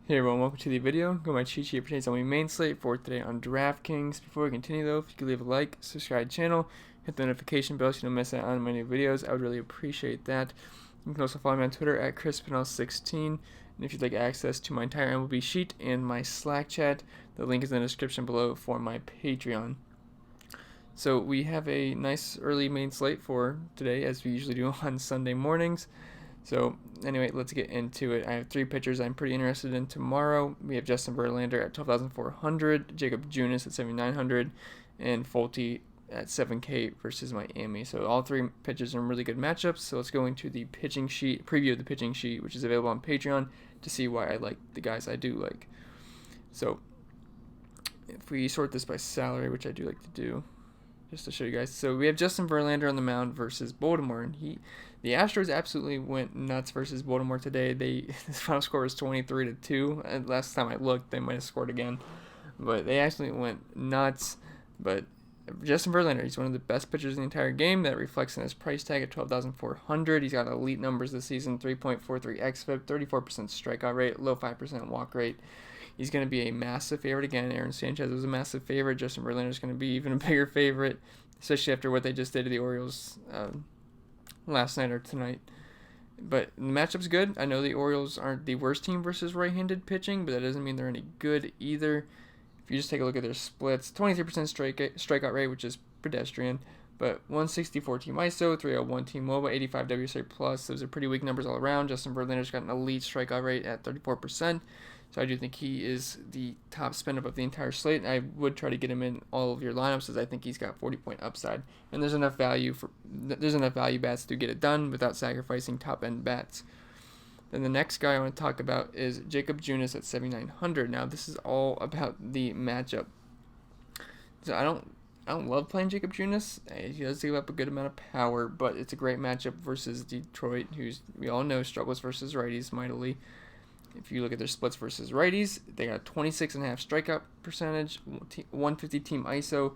Hey everyone, welcome to the video. Go my cheat sheet pertains only main slate for today on DraftKings. Before we continue though, if you could leave a like, subscribe to the channel, hit the notification bell so you don't miss out on my new videos, I would really appreciate that. You can also follow me on Twitter at ChrisPinell16. And if you'd like access to my entire MLB sheet and my Slack chat, the link is in the description below for my Patreon. So we have a nice early main slate for today, as we usually do on Sunday mornings. So anyway, let's get into it. I have three pitchers I'm pretty interested in tomorrow. We have Justin Verlander at 12,400, Jacob Junis at 7,900, and Fulte at 7K versus Miami. So all three pitchers are in really good matchups. So let's go into the pitching sheet, preview of the pitching sheet, which is available on Patreon, to see why I like the guys I do like. So if we sort this by salary, which I do like to do, just to show you guys. So we have Justin Verlander on the mound versus Baltimore, and the Astros absolutely went nuts versus Baltimore today. His final score was 23-2. And last time I looked, they might have scored again, but they actually went nuts. But Justin Verlander, he's one of the best pitchers in the entire game. That reflects in his price tag at 12,400. He's got elite numbers this season: 3.43 xFIP, 34% strikeout rate, low 5% walk rate. He's going to be a massive favorite again. Aaron Sanchez was a massive favorite. Justin Verlander is going to be even a bigger favorite, especially after what they just did to the Orioles last night or tonight. But the matchup's good. I know the Orioles aren't the worst team versus right-handed pitching, but that doesn't mean they're any good either. If you just take a look at their splits, 23% strikeout rate, which is pedestrian, but 164 team ISO, 301 team WOBA, 85 WSA plus. Those are pretty weak numbers all around. Justin Verlander's got an elite strikeout rate at 34%. So I do think he is the top spin up of the entire slate. I would try to get him in all of your lineups, as I think he's got 40-point upside, and there's enough value bats to get it done without sacrificing top end bats. Then the next guy I want to talk about is Jacob Junis at 7,900. Now this is all about the matchup. So I don't love playing Jacob Junis. He does give up a good amount of power, but it's a great matchup versus Detroit, who's, we all know, struggles versus righties mightily. If you look at their splits versus righties, they got 26.5 strikeout percentage, 150 team ISO,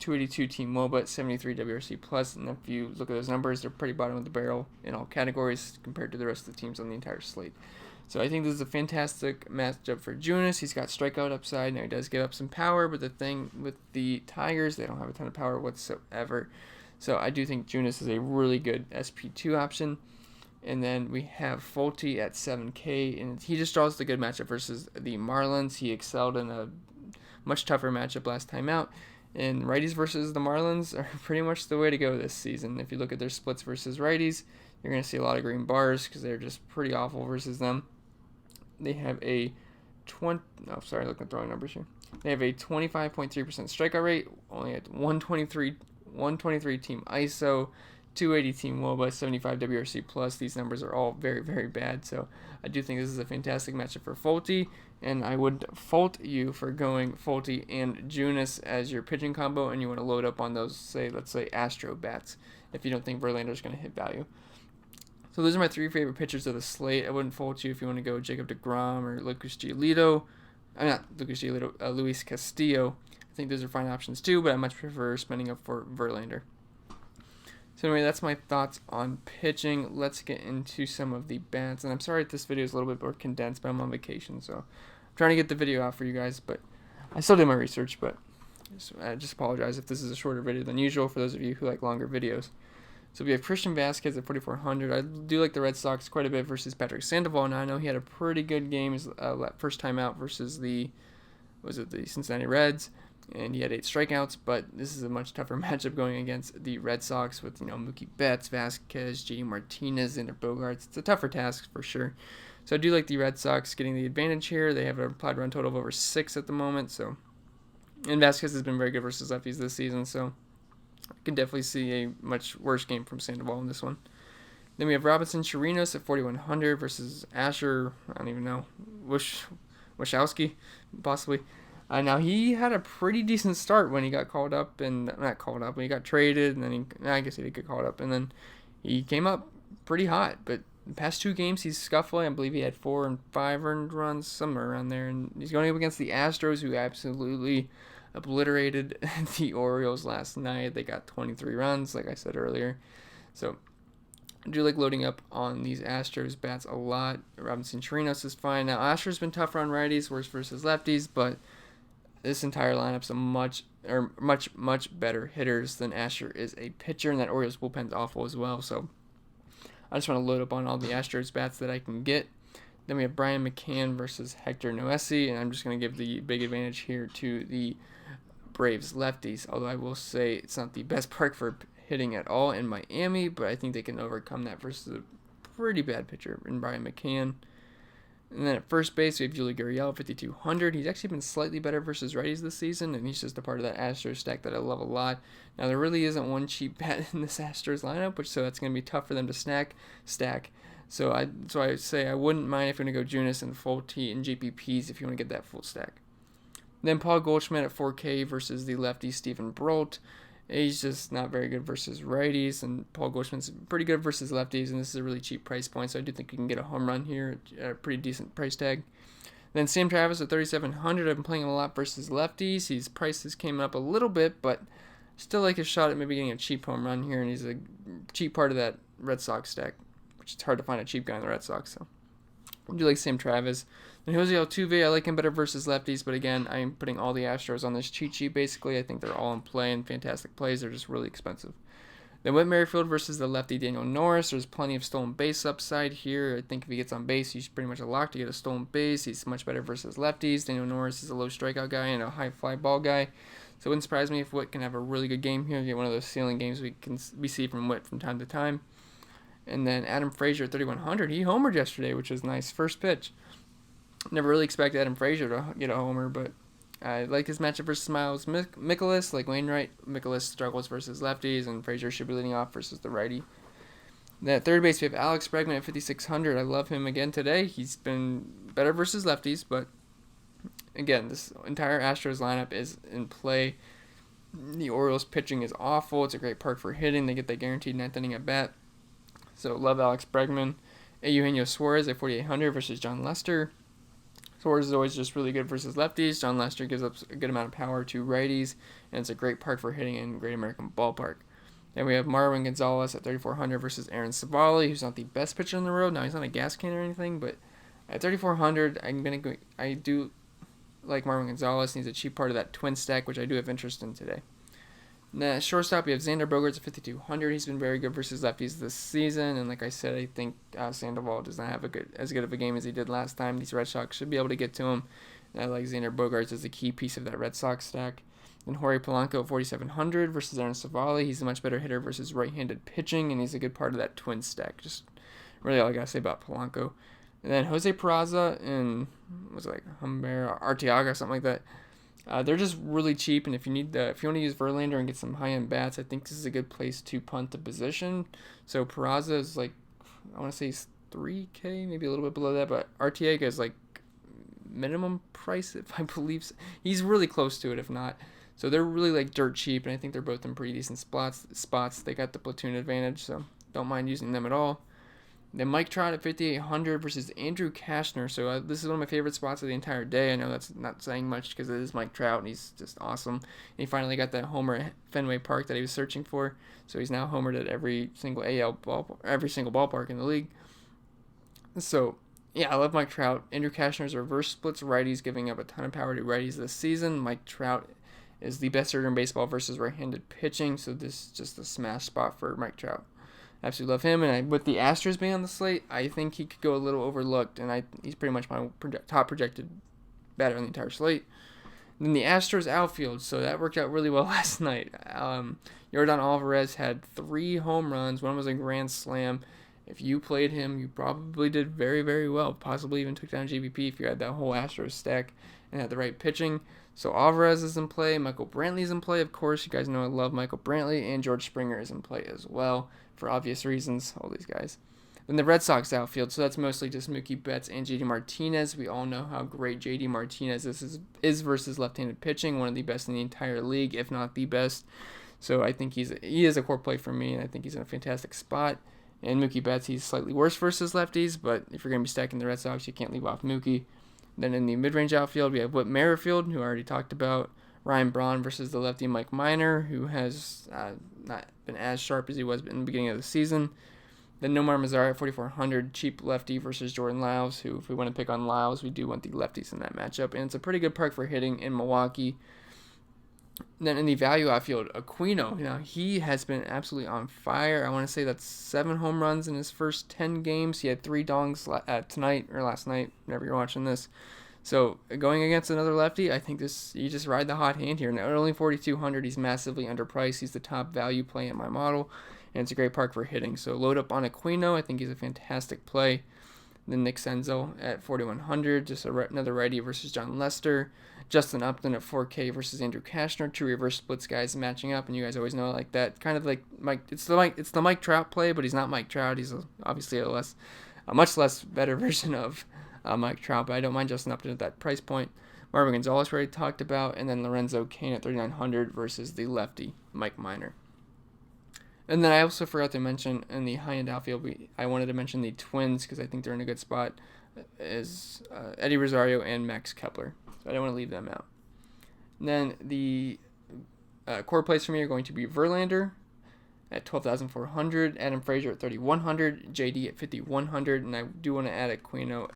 282 team WOBA, 73 WRC plus. And if you look at those numbers, they're pretty bottom of the barrel in all categories compared to the rest of the teams on the entire slate. So I think this is a fantastic matchup for Junis. He's got strikeout upside. Now he does give up some power, but the thing with the Tigers, they don't have a ton of power whatsoever. So I do think Junis is a really good SP2 option. And then we have Fulte at 7K, and he just draws the good matchup versus the Marlins. He excelled in a much tougher matchup last time out. And righties versus the Marlins are pretty much the way to go this season. If you look at their splits versus righties, you're going to see a lot of green bars because they're just pretty awful versus them. They have a looking at throwing numbers here. They have a 25.3% strikeout rate, only at 123 team ISO, 280 team WOBA, 75 WRC plus. These numbers are all very, very bad. So I do think this is a fantastic matchup for Fulte, and I would fault you for going Fulte and Junis as your pitching combo, and you want to load up on those, let's say Astro bats, if you don't think Verlander's going to hit value. So those are my three favorite pitchers of the slate. I wouldn't fault you if you want to go Jacob deGrom or Luis Castillo. I think those are fine options too, but I much prefer spending up for Verlander. So anyway, that's my thoughts on pitching. Let's get into some of the bats. And I'm sorry if this video is a little bit more condensed, but I'm on vacation, so I'm trying to get the video out for you guys. But I still did my research, but I just apologize if this is a shorter video than usual for those of you who like longer videos. So we have Christian Vasquez at 4,400. I do like the Red Sox quite a bit versus Patrick Sandoval. Now I know he had a pretty good game his first time out versus the Cincinnati Reds, and he had 8 strikeouts, but this is a much tougher matchup going against the Red Sox with, Mookie Betts, Vasquez, JD Martinez, and Bogarts. It's a tougher task for sure. So I do like the Red Sox getting the advantage here. They have an implied run total of over 6 at the moment. And Vasquez has been very good versus lefties this season, so I can definitely see a much worse game from Sandoval in this one. Then we have Robinson Chirinos at 4,100 versus Asher, I don't even know, Wachowski, possibly. Now, he had a pretty decent start when he got called up, when he got traded, and then I guess he did get called up, and then he came up pretty hot. But the past 2 games, he's scuffling. I believe he had 4 and 5 earned runs, somewhere around there, and he's going up against the Astros, who absolutely obliterated the Orioles last night. They got 23 runs, like I said earlier. So I do like loading up on these Astros bats a lot. Robinson Chirinos is fine. Now, Astros been tougher on righties, worse versus lefties, but this entire lineup's a much better hitters than Asher is a pitcher, and that Orioles bullpen's awful as well. So I just want to load up on all the Astros bats that I can get. Then we have Brian McCann versus Hector Noesi, and I'm just going to give the big advantage here to the Braves lefties, although I will say it's not the best park for hitting at all in Miami, but I think they can overcome that versus a pretty bad pitcher in Brian McCann. And then at first base, we have Yuli Gurriel, 5,200. He's actually been slightly better versus righties this season, and he's just a part of that Astros stack that I love a lot. Now, there really isn't one cheap bat in this Astros lineup, so that's going to be tough for them to stack. So I say I wouldn't mind if you're going to go Junis and Fulte and JPPs if you want to get that full stack. Then Paul Goldschmidt at 4K versus the lefty Stephen Brolt. He's just not very good versus righties, and Paul Goldschmidt's pretty good versus lefties, and this is a really cheap price point, so I do think you can get a home run here at a pretty decent price tag. Then Sam Travis at 3,700. I've been playing him a lot versus lefties. His prices came up a little bit, but still like his shot at maybe getting a cheap home run here, and he's a cheap part of that Red Sox stack, which it's hard to find a cheap guy in the Red Sox, so I do like Sam Travis. And Jose Altuve, I like him better versus lefties, but again, I'm putting all the Astros on this cheat sheet, basically. I think they're all in play and fantastic plays. They're just really expensive. Then Whit Merrifield versus the lefty Daniel Norris. There's plenty of stolen base upside here. I think if he gets on base, he's pretty much a lock to get a stolen base. He's much better versus lefties. Daniel Norris is a low strikeout guy and a high fly ball guy. So it wouldn't surprise me if Whit can have a really good game here and get one of those ceiling games we see from Whit from time to time. And then Adam Frazier at 3,100. He homered yesterday, which is nice. First pitch. Never really expected Adam Frazier to get a homer, but I like his matchup versus Miles Mikolas. Like Wainwright, Mikolas struggles versus lefties, and Frazier should be leading off versus the righty. Then at third base, we have Alex Bregman at 5,600. I love him again today. He's been better versus lefties, but again, this entire Astros lineup is in play. The Orioles pitching is awful. It's a great park for hitting. They get that guaranteed ninth inning at bat. So love Alex Bregman. Eugenio Suarez at 4,800 versus John Lester. Suarez is always just really good versus lefties. John Lester gives up a good amount of power to righties, and it's a great park for hitting in Great American Ballpark. Then we have Marwin Gonzalez at 3,400 versus Aaron Savali, who's not the best pitcher on the road. Now, he's not a gas can or anything, but at 3,400, I do like Marwin Gonzalez, and he's a cheap part of that twin stack, which I do have interest in today. Now, shortstop, we have Xander Bogaerts at 5,200. He's been very good versus lefties this season, and like I said, I think Sandoval does not have as good of a game as he did last time. These Red Sox should be able to get to him, and I like Xander Bogaerts as a key piece of that Red Sox stack. Then Jorge Polanco at 4,700 versus Aaron Savali. He's a much better hitter versus right-handed pitching, and he's a good part of that twin stack. Just really all I gotta say about Polanco. And then Jose Peraza and Arteaga, something like that. They're just really cheap, and if you want to use Verlander and get some high-end bats, I think this is a good place to punt the position. So Peraza is like, I want to say he's 3K, maybe a little bit below that, but Arteaga is like minimum price, if I believe so. He's really close to it, if not. So they're really like dirt cheap, and I think they're both in pretty decent spots. They got the platoon advantage, so don't mind using them at all. Then Mike Trout at 5,800 versus Andrew Kashner. So this is one of my favorite spots of the entire day. I know that's not saying much because it is Mike Trout, and he's just awesome. And he finally got that homer at Fenway Park that he was searching for. So he's now homered at every single ballpark in the league. So yeah, I love Mike Trout. Andrew Kashner's reverse splits righties, giving up a ton of power to righties this season. Mike Trout is the best hitter in baseball versus right-handed pitching. So this is just a smash spot for Mike Trout. Absolutely love him, and with the Astros being on the slate, I think he could go a little overlooked, and he's pretty much my top projected batter on the entire slate. And then the Astros outfield, so that worked out really well last night. Yordan Alvarez had 3 home runs. One was a grand slam. If you played him, you probably did very, very well. Possibly even took down JVP if you had that whole Astros stack and had the right pitching. So Alvarez is in play. Michael Brantley is in play, of course. You guys know I love Michael Brantley, and George Springer is in play as well. For obvious reasons, all these guys. Then the Red Sox outfield, so that's mostly just Mookie Betts and JD Martinez. We all know how great JD Martinez is versus left-handed pitching, one of the best in the entire league, if not the best. So I think he is a core play for me, and I think he's in a fantastic spot. And Mookie Betts, he's slightly worse versus lefties, but if you're going to be stacking the Red Sox, you can't leave off Mookie. Then in the mid-range outfield, we have Whit Merrifield, who I already talked about. Ryan Braun versus the lefty Mike Minor, who has not been as sharp as he was in the beginning of the season. Then Nomar Mazara at 4,400, cheap lefty versus Jordan Lyles, who, if we want to pick on Lyles, we do want the lefties in that matchup. And it's a pretty good park for hitting in Milwaukee. Then in the value outfield, Aquino. Now, he has been absolutely on fire. I want to say that's 7 home runs in his first 10 games. He had 3 dongs tonight or last night, whenever you're watching this. So going against another lefty, I think you just ride the hot hand here. Now, at only 4,200, he's massively underpriced. He's the top value play in my model, and it's a great park for hitting. So load up on Aquino. I think he's a fantastic play. Then Nick Senzel at 4,100, just another righty versus John Lester. Justin Upton at 4K versus Andrew Kashner. 2 reverse splits guys matching up, and you guys always know like that. Kind of like Mike. It's the Mike Trout play, but he's not Mike Trout. He's obviously a much less better version of Mike Trout, but I don't mind Justin Upton at that price point. Marvin Gonzalez already talked about, and then Lorenzo Cain at 3,900 versus the lefty Mike Minor. And then I also forgot to mention in the high-end outfield, I wanted to mention the Twins because I think they're in a good spot, is Eddie Rosario and Max Kepler. So I don't want to leave them out. And then the core plays for me are going to be Verlander at 12,400, Adam Frazier at 3,100, JD at 5,100, and I do want to add Aquino